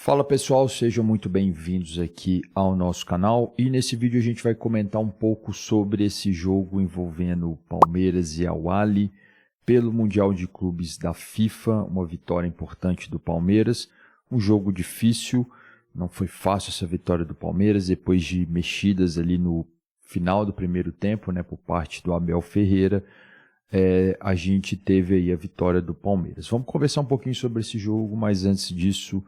Fala pessoal, sejam muito bem-vindos aqui ao nosso canal e nesse vídeo a gente vai comentar um pouco sobre esse jogo envolvendo Palmeiras e Al-Ahly pelo Mundial de Clubes da FIFA, uma vitória importante do Palmeiras, um jogo difícil, não foi fácil essa vitória do Palmeiras depois de mexidas ali no final do primeiro tempo, né, por parte do Abel Ferreira. A gente teve aí a vitória do Palmeiras. Vamos conversar um pouquinho sobre esse jogo, mas antes disso,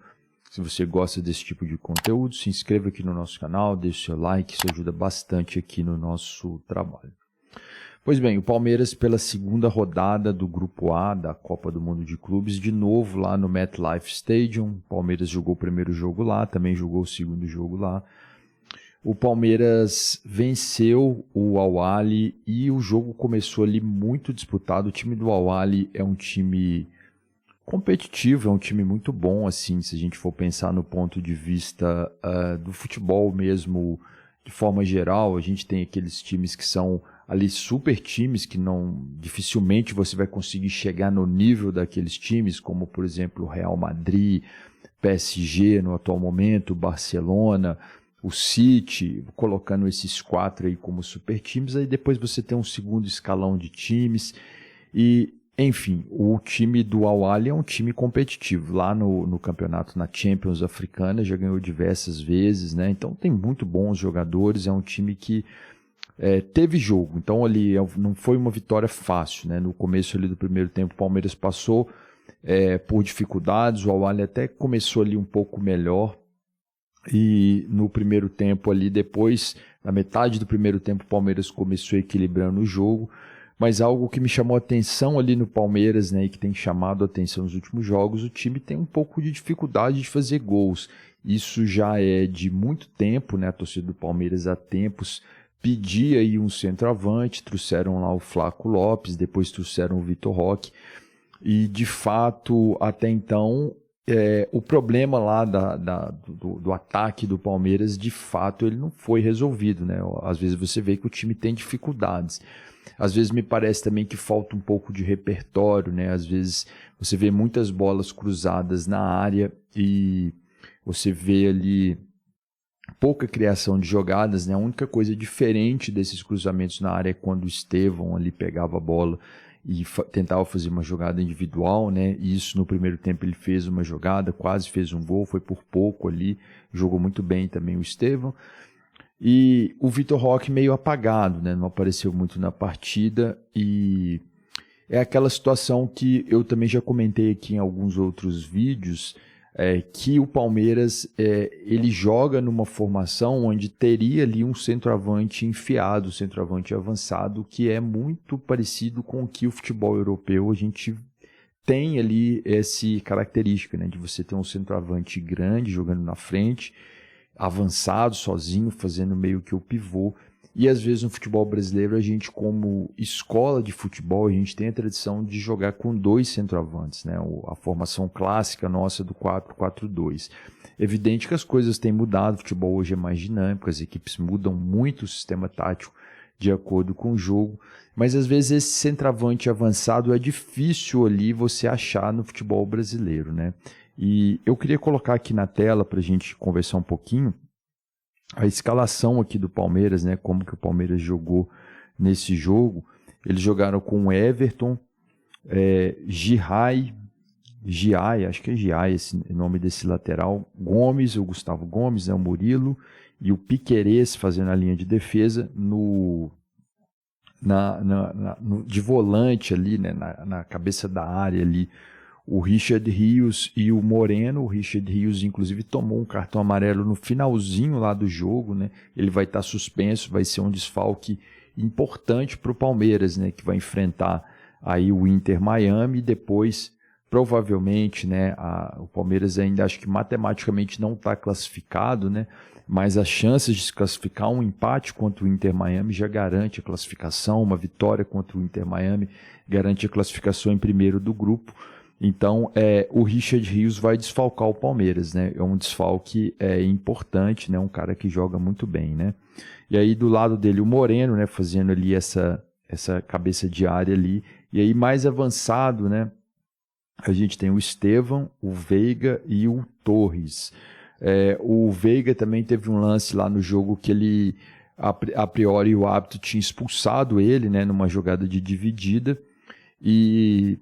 se você gosta desse tipo de conteúdo, se inscreva aqui no nosso canal, deixe seu like, isso ajuda bastante aqui no nosso trabalho. Pois bem, o Palmeiras pela segunda rodada do Grupo A da Copa do Mundo de Clubes, de novo lá no MetLife Stadium. O Palmeiras jogou o primeiro jogo lá, também jogou o segundo jogo lá. O Palmeiras venceu o Al-Ahly e o jogo começou ali muito disputado. O time do Al-Ahly é um time competitivo, é um time muito bom, assim, se a gente for pensar no ponto de vista do futebol mesmo, de forma geral. A gente tem aqueles times que são ali super times, que não dificilmente você vai conseguir chegar no nível daqueles times, como por exemplo o Real Madrid, PSG no atual momento, Barcelona, o City, colocando esses quatro aí como super times. Aí depois você tem um segundo escalão de times e, enfim, o time do Al-Ahly é um time competitivo. Lá no campeonato, na Champions africana, já ganhou diversas vezes, né? Então tem muito bons jogadores, é um time que teve jogo. Então ali não foi uma vitória fácil, né? No começo ali do primeiro tempo o Palmeiras passou por dificuldades, o Al-Ahly até começou ali um pouco melhor. E no primeiro tempo ali, depois, na metade do primeiro tempo, o Palmeiras começou equilibrando o jogo, mas algo que me chamou a atenção ali no Palmeiras, né, e que tem chamado a atenção nos últimos jogos, o time tem um pouco de dificuldade de fazer gols. Isso já é de muito tempo, né, a torcida do Palmeiras há tempos pedia aí um centroavante, trouxeram lá o Flaco Lopes, depois trouxeram o Vitor Roque, e de fato, até então, o problema lá do ataque do Palmeiras, de fato, ele não foi resolvido, né? Às vezes você vê que o time tem dificuldades. Às vezes me parece também que falta um pouco de repertório, né? Às vezes você vê muitas bolas cruzadas na área e você vê ali pouca criação de jogadas, né? A única coisa diferente desses cruzamentos na área é quando o Estevão ali pegava a bola e tentava fazer uma jogada individual, né? E isso no primeiro tempo ele fez uma jogada, quase fez um gol, foi por pouco ali, jogou muito bem também o Estevão. E o Vitor Roque meio apagado, né? Não apareceu muito na partida e é aquela situação que eu também já comentei aqui em alguns outros vídeos, que o Palmeiras ele joga numa formação onde teria ali um centroavante enfiado, centroavante avançado, que é muito parecido com o que o futebol europeu a gente tem ali essa característica, né, de você ter um centroavante grande jogando na frente, avançado, sozinho, fazendo meio que o pivô. E às vezes no futebol brasileiro a gente, como escola de futebol, a gente tem a tradição de jogar com dois centroavantes, né? A formação clássica nossa do 4-4-2. Evidente que as coisas têm mudado, o futebol hoje é mais dinâmico, as equipes mudam muito o sistema tático de acordo com o jogo, mas às vezes esse centroavante avançado é difícil ali você achar no futebol brasileiro, né? E eu queria colocar aqui na tela para a gente conversar um pouquinho a escalação aqui do Palmeiras, né? Como que o Palmeiras jogou nesse jogo. Eles jogaram com Everton, Giai, acho que é Giai esse nome desse lateral, Gomes, o Gustavo Gomes, né? O Murilo e o Piquerez fazendo a linha de defesa de volante ali, né? Na cabeça da área ali. O Richard Rios e o Moreno. O Richard Rios, inclusive, tomou um cartão amarelo no finalzinho lá do jogo, né? Ele vai estar suspenso, vai ser um desfalque importante para o Palmeiras, né? Que vai enfrentar aí o Inter Miami e depois, provavelmente, né? O Palmeiras ainda acho que matematicamente não está classificado, né? Mas as chances de se classificar, um empate contra o Inter Miami já garante a classificação, uma vitória contra o Inter Miami garante a classificação em primeiro do grupo. Então, o Richard Rios vai desfalcar o Palmeiras, né? É um desfalque importante, né? Um cara que joga muito bem, né? E aí, do lado dele, o Moreno, né? Fazendo ali essa cabeça de área ali. E aí, mais avançado, né? a gente tem o Estevão, o Veiga e o Torres. O Veiga também teve um lance lá no jogo que ele, a priori, o árbitro tinha expulsado ele, né, numa jogada de dividida, e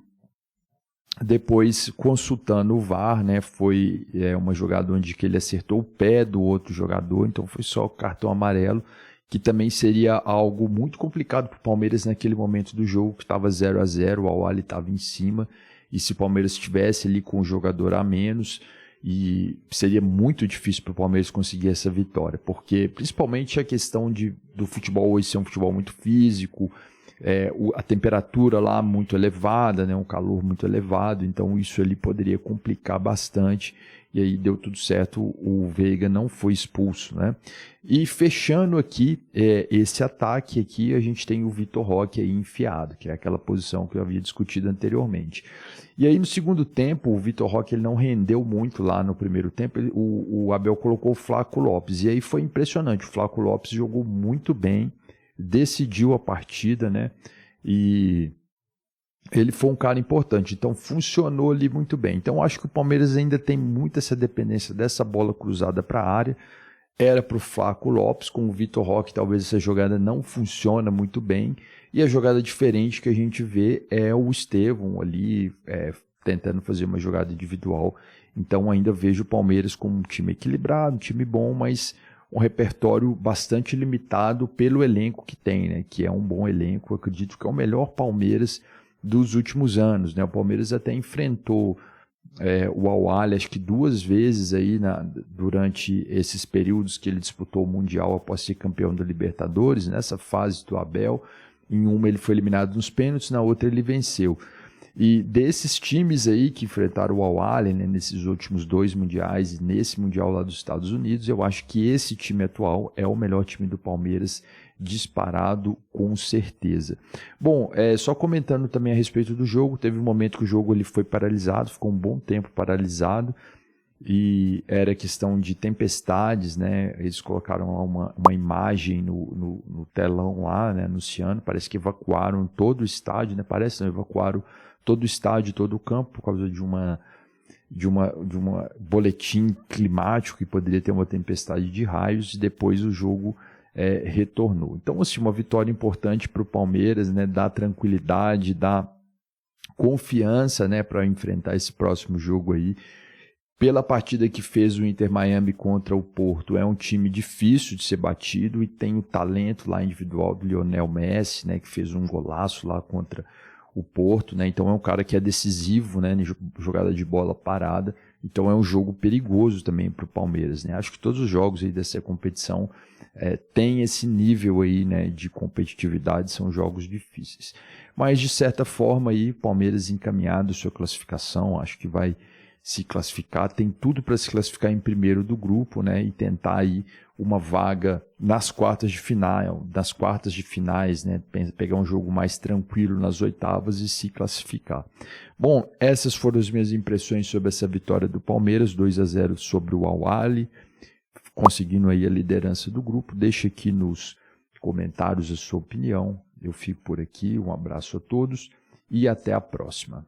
depois, consultando o VAR, né, foi uma jogada onde que ele acertou o pé do outro jogador, então foi só o cartão amarelo, que também seria algo muito complicado para o Palmeiras naquele momento do jogo, que estava 0-0, o Al-Ahly estava em cima, e se o Palmeiras estivesse ali com o jogador a menos, e seria muito difícil para o Palmeiras conseguir essa vitória, porque principalmente a questão do futebol hoje ser um futebol muito físico, a temperatura lá muito elevada, né, um calor muito elevado, então isso ali poderia complicar bastante, e aí deu tudo certo, o Veiga não foi expulso, né? E fechando aqui esse ataque aqui, a gente tem o Vitor Roque aí enfiado, que é aquela posição que eu havia discutido anteriormente. E aí no segundo tempo, o Vitor Roque ele não rendeu muito lá no primeiro tempo, o Abel colocou o Flaco Lopes, e aí foi impressionante, o Flaco Lopes jogou muito bem, decidiu a partida, né? E ele foi um cara importante, então funcionou ali muito bem. Então acho que o Palmeiras ainda tem muito essa dependência dessa bola cruzada para a área. Era para o Flaco Lopes, com o Vitor Roque talvez essa jogada não funciona muito bem. E a jogada diferente que a gente vê é o Estevão ali tentando fazer uma jogada individual. Então ainda vejo o Palmeiras como um time equilibrado, um time bom, mas um repertório bastante limitado pelo elenco que tem, né? Que é um bom elenco, eu acredito que é o melhor Palmeiras dos últimos anos, né? O Palmeiras até enfrentou o Al-Ahly acho que 2 vezes aí durante esses períodos que ele disputou o Mundial após ser campeão da Libertadores, nessa fase do Abel. Em uma ele foi eliminado nos pênaltis, na outra ele venceu. E desses times aí que enfrentaram o Al-Ahly, né, nesses últimos 2 mundiais e nesse Mundial lá dos Estados Unidos, eu acho que esse time atual é o melhor time do Palmeiras, disparado com certeza. Bom, só comentando também a respeito do jogo, teve um momento que o jogo ele foi paralisado, ficou um bom tempo paralisado, e era questão de tempestades, né? Eles colocaram lá uma imagem no telão lá, né, anunciando, parece que evacuaram todo o estádio, né? Parece que evacuaram todo o estádio, todo o campo, por causa de uma boletim climático que poderia ter uma tempestade de raios, e depois o jogo retornou. Então, assim, uma vitória importante para o Palmeiras, né? Dá tranquilidade, dá confiança, né, para enfrentar esse próximo jogo aí. Pela partida que fez o Inter Miami contra o Porto, é um time difícil de ser batido e tem o talento lá individual do Lionel Messi, né, que fez um golaço lá contra o Porto, né, então é um cara que é decisivo, né, jogada de bola parada, então é um jogo perigoso também para o Palmeiras, né. Acho que todos os jogos aí dessa competição tem esse nível aí, né, de competitividade, são jogos difíceis. Mas de certa forma aí, Palmeiras encaminhado sua classificação, acho que vai se classificar, tem tudo para se classificar em primeiro do grupo, né, e tentar aí uma vaga nas quartas de finais, né, pegar um jogo mais tranquilo nas oitavas e se classificar. Bom, essas foram as minhas impressões sobre essa vitória do Palmeiras, 2-0 sobre o Al-Ahly, conseguindo aí a liderança do grupo. Deixa aqui nos comentários a sua opinião. Eu fico por aqui, um abraço a todos e até a próxima.